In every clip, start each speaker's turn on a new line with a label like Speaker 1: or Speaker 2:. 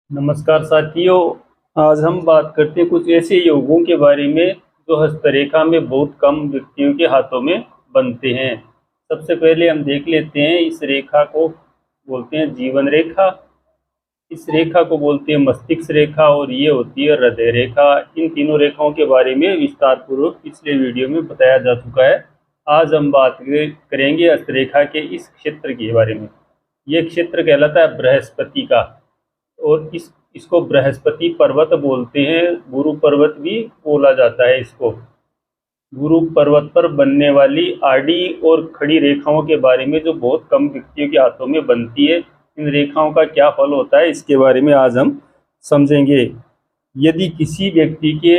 Speaker 1: नमस्कार साथियों। आज हम बात करते हैं कुछ ऐसे योगों के बारे में जो हस्तरेखा में बहुत कम व्यक्तियों के हाथों में बनते हैं। सबसे पहले हम देख लेते हैं, इस रेखा को बोलते हैं जीवन रेखा, इस रेखा को बोलते हैं मस्तिष्क रेखा और ये होती है हृदय रेखा। इन तीनों रेखाओं के बारे में विस्तार पूर्वक पिछले वीडियो में बताया जा चुका है। आज हम बात करेंगे हस्तरेखा के इस क्षेत्र के बारे में। ये क्षेत्र कहलाता है बृहस्पति का, और इसको बृहस्पति पर्वत बोलते हैं। गुरु पर्वत भी बोला जाता है इसको। गुरु पर्वत पर बनने वाली आड़ी और खड़ी रेखाओं के बारे में जो बहुत कम व्यक्तियों के हाथों में बनती है, इन रेखाओं का क्या फल होता है इसके बारे में आज हम समझेंगे। यदि किसी व्यक्ति के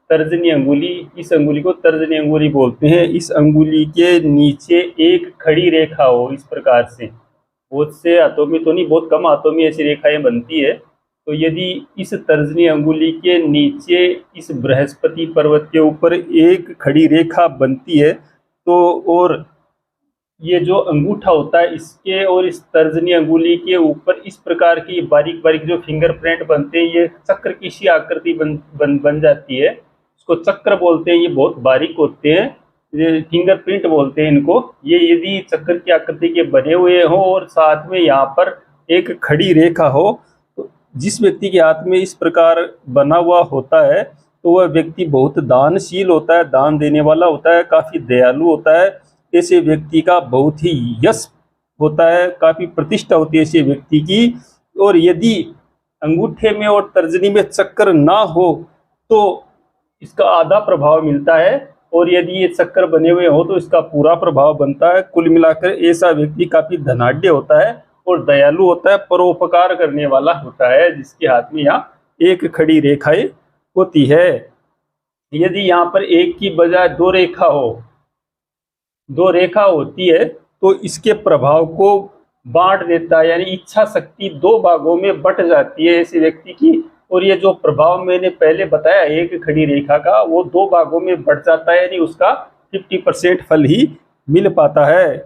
Speaker 1: तर्जनी अंगुली, इस अंगुली को तर्जनी अंगुली बोलते हैं, इस अंगुली के नीचे एक खड़ी रेखा हो इस प्रकार से, बहुत से हाथों में तो नहीं, बहुत कम हाथों में ऐसी रेखाएं बनती है। तो यदि इस तर्जनी अंगुली के नीचे इस बृहस्पति पर्वत के ऊपर एक खड़ी रेखा बनती है तो, और ये जो अंगूठा होता है इसके और इस तर्जनी अंगुली के ऊपर इस प्रकार की बारीक बारीक जो फिंगरप्रिंट बनते हैं, ये चक्र की सी आकृति बन जाती है। इसको चक्र बोलते हैं। ये बहुत बारीक होते हैं, ये फिंगरप्रिंट बोलते हैं इनको। ये यदि चक्र की आकृति के बने हुए हो और साथ में यहाँ पर एक खड़ी रेखा हो, तो जिस व्यक्ति के हाथ में इस प्रकार बना हुआ होता है तो वह व्यक्ति बहुत दानशील होता है, दान देने वाला होता है, काफी दयालु होता है। ऐसे व्यक्ति का बहुत ही यश होता है, काफी प्रतिष्ठा होती है ऐसे व्यक्ति की। और यदि अंगूठे में और तर्जनी में चक्र ना हो तो इसका आधा प्रभाव मिलता है, और यदि ये चक्कर बने हुए हो तो इसका पूरा प्रभाव बनता है। कुल मिलाकर ऐसा व्यक्ति काफी धनाढ्य होता है और दयालु होता है, परोपकार करने वाला होता है, जिसके हाथ में यहाँ एक खड़ी रेखाएं होती है। यदि यहाँ पर एक की बजाय दो रेखा होती है तो इसके प्रभाव को बांट देता है, यानी इच्छा शक्ति दो भागों में बट जाती है ऐसे व्यक्ति की। और ये जो प्रभाव मैंने पहले बताया एक खड़ी रेखा का, वो दो भागों में बढ़ जाता है, यानी उसका 50% फल ही मिल पाता है।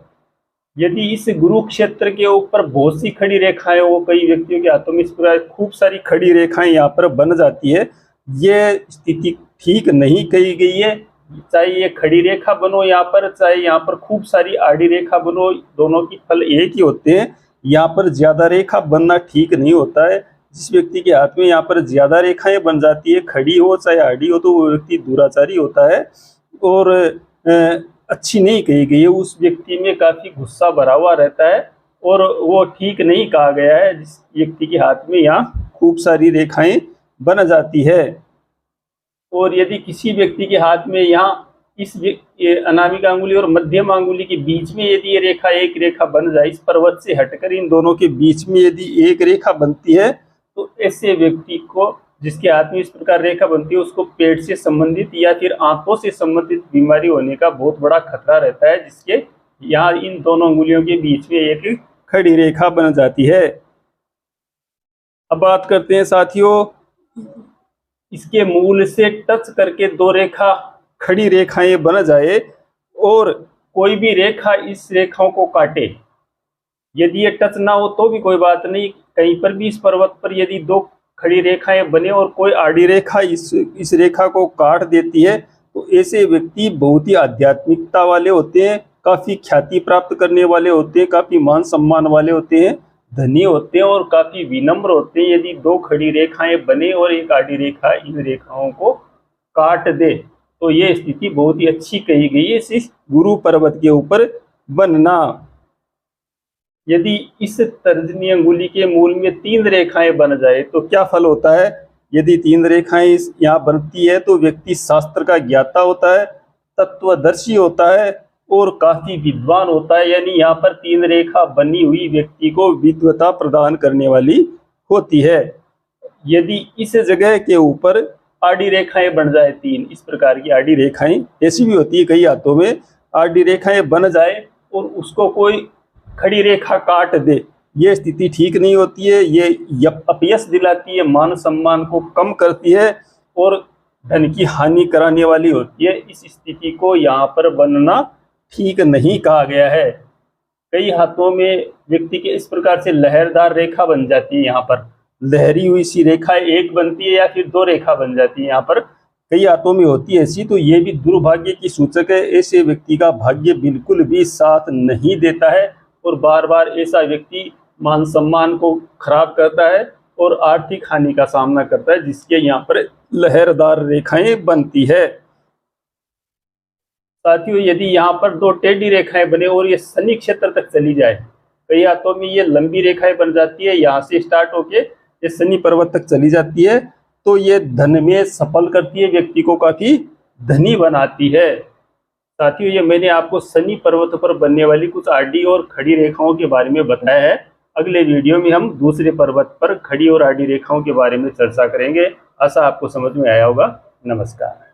Speaker 1: यदि इस गुरु क्षेत्र के ऊपर बहुत सी खड़ी रेखाएं हो, कई व्यक्तियों के हाथों में इस प्रकार खूब सारी खड़ी रेखाएं यहाँ पर बन जाती है, ये स्थिति ठीक नहीं कही गई है। चाहे ये खड़ी रेखा बनो यहाँ पर, चाहे यहाँ पर खूब सारी आड़ी रेखा बनो, दोनों की फल एक ही होते हैं। यहाँ पर ज्यादा रेखा बनना ठीक नहीं होता है। जिस व्यक्ति के हाथ में यहाँ पर ज्यादा रेखाएं बन जाती है, खड़ी हो चाहे आड़ी हो, तो वो व्यक्ति दुराचारी होता है और अच्छी नहीं कही गई है। उस व्यक्ति में काफी गुस्सा भरा हुआ रहता है और वो ठीक नहीं कहा गया है जिस व्यक्ति के हाथ में यहाँ खूब सारी रेखाएं बन जाती है। और यदि किसी व्यक्ति के हाथ में यहाँ इस अनामिका अंगुली और मध्यम अंगुली के बीच में यदि ये रेखा एक रेखा बन जाए, इस पर्वत से हटकर इन दोनों के बीच में यदि एक रेखा बनती है, तो ऐसे व्यक्ति को, जिसके हाथ में इस प्रकार रेखा बनती है, उसको पेट से संबंधित या फिर आंतों से संबंधित बीमारी होने का बहुत बड़ा खतरा रहता है, जिसके यहाँ इन दोनों अंगुलियों के बीच में एक खड़ी रेखा बन जाती है। अब बात करते हैं साथियों, इसके मूल से टच करके दो रेखा खड़ी रेखाएं बन जाए और कोई भी रेखा इस रेखाओं को काटे, यदि ये टच ना हो तो भी कोई बात नहीं, कहीं पर भी इस पर्वत पर यदि दो खड़ी रेखाएं बने और कोई आड़ी रेखा इस रेखा को काट देती है, तो ऐसे व्यक्ति बहुत ही आध्यात्मिकता वाले होते हैं, काफी ख्याति प्राप्त करने वाले होते हैं, काफी मान सम्मान वाले होते हैं, धनी होते हैं और काफी विनम्र होते हैं। यदि दो खड़ी रेखाएं बने और एक आड़ी रेखा इन रेखाओं को काट दे, तो ये स्थिति बहुत ही अच्छी कही गई है इस गुरु पर्वत के ऊपर बनना। यदि इस तर्जनी अंगुली के मूल में तीन रेखाएं बन जाए तो क्या फल होता है? यदि तीन रेखाएं यहाँ बनती है तो व्यक्ति शास्त्र का ज्ञाता होता है, तत्वदर्शी होता है और काफी विद्वान होता है। यानी यहाँ पर तीन रेखा बनी हुई व्यक्ति को विद्वता प्रदान करने वाली होती है। यदि इस जगह के ऊपर आड़ी रेखाएं बन जाए, तीन इस प्रकार की आड़ी रेखाएं, ऐसी भी होती है कई हाथों में, आड़ी रेखाएं बन जाए और उसको कोई खड़ी रेखा काट दे, ये स्थिति ठीक नहीं होती है। ये अपयश दिलाती है, मान सम्मान को कम करती है और धन की हानि कराने वाली होती है। इस स्थिति को यहाँ पर बनना ठीक नहीं कहा गया है। कई हाथों में व्यक्ति के इस प्रकार से लहरदार रेखा बन जाती है यहाँ पर, लहरी हुई सी रेखा एक बनती है या फिर दो रेखा बन जाती है। यहाँ पर कई हाथों में होती है ऐसी, तो ये भी दुर्भाग्य की सूचक है। ऐसे व्यक्ति का भाग्य बिल्कुल भी साथ नहीं देता है और बार बार ऐसा व्यक्ति मान सम्मान को खराब करता है और आर्थिक हानि का सामना करता है, जिसके यहाँ पर लहरदार रेखाएं बनती है। साथियों, यदि यहाँ पर दो टेढ़ी रेखाएं बने और ये शनि क्षेत्र तक चली जाए, कई हाथों में ये लंबी रेखाएं बन जाती है, यहाँ से स्टार्ट होके ये शनि पर्वत तक चली जाती है, तो ये धन में सफल करती है, व्यक्ति को काफी धनी बनाती है। साथियों, ये मैंने आपको शनि पर्वत पर बनने वाली कुछ आडी और खड़ी रेखाओं के बारे में बताया है। अगले वीडियो में हम दूसरे पर्वत पर खड़ी और आडी रेखाओं के बारे में चर्चा करेंगे। आशा आपको समझ में आया होगा। नमस्कार।